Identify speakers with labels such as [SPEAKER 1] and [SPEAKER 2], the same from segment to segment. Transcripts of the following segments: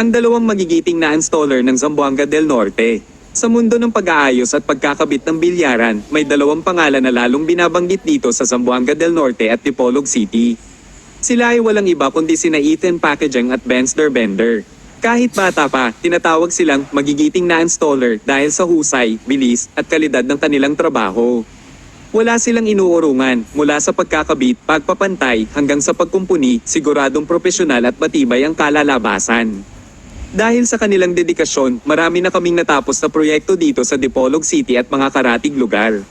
[SPEAKER 1] Ang dalawang magigiting na installer ng Zamboanga del Norte. Sa mundo ng pag-aayos at pagkakabit ng bilyaran, may dalawang pangalan na lalong binabanggit dito sa Zamboanga del Norte at Dipolog City. Sila ay walang iba kundi sina Ethan Packaging at Benz Derbender. Kahit bata pa, tinatawag silang magigiting na installer dahil sa husay, bilis, at kalidad ng kanilang trabaho. Wala silang inuurungan, mula sa pagkakabit, pagpapantay, hanggang sa pagkumpuni, siguradong propesyonal at matibay ang kalalabasan. Dahil sa kanilang dedikasyon, marami na kaming natapos na proyekto dito sa Dipolog City at mga karatig lugar.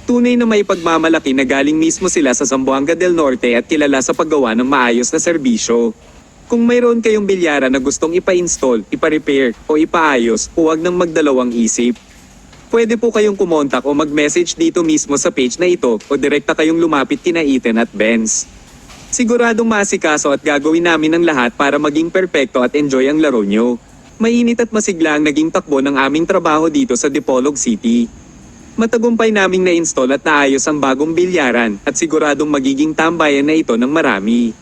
[SPEAKER 1] Tunay na may pagmamalaki na galing mismo sila sa Zamboanga del Norte at kilala sa paggawa ng maayos na serbisyo. Kung mayroon kayong bilyara na gustong ipa-install, ipa-repair, o ipaayos, huwag nang magdalawang isip. Pwede po kayong kumontak o mag-message dito mismo sa page na ito o direkta kayong lumapit kina Ethan at Benz. Siguradong maasikaso at gagawin namin ang lahat para maging perpekto at enjoy ang laro nyo. Mainit at masigla ang naging takbo ng aming trabaho dito sa Dipolog City. Matagumpay naming na-install at naayos ang bagong bilyaran at siguradong magiging tambayan na ito ng marami.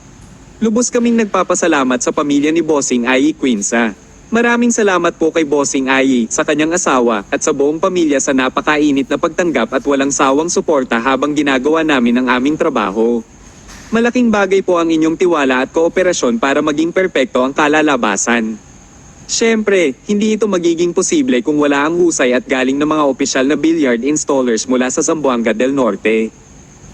[SPEAKER 1] Lubos kaming nagpapasalamat sa pamilya ni Bossing Ai Quinza. Maraming salamat po kay Bossing Ai, sa kanyang asawa at sa buong pamilya sa napakainit na pagtanggap at walang sawang suporta habang ginagawa namin ang aming trabaho. Malaking bagay po ang inyong tiwala at kooperasyon para maging perpekto ang kalalabasan. Siyempre, hindi ito magiging posible kung wala ang husay at galing ng mga opisyal na billiard installers mula sa Zamboanga del Norte.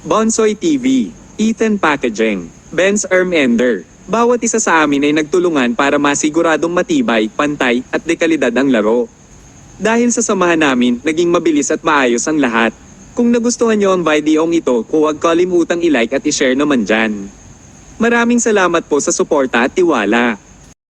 [SPEAKER 1] Bonsoy TV, Ethan Packaging, Benz Ender. Bawat isa sa amin ay nagtulungan para masiguradong matibay, pantay, at dekalidad ang laro. Dahil sa samahan namin, naging mabilis at maayos ang lahat. Kung nagustuhan nyo ang videong ito, huwag kalimutang i-like at i-share naman dyan. Maraming salamat po sa suporta at tiwala.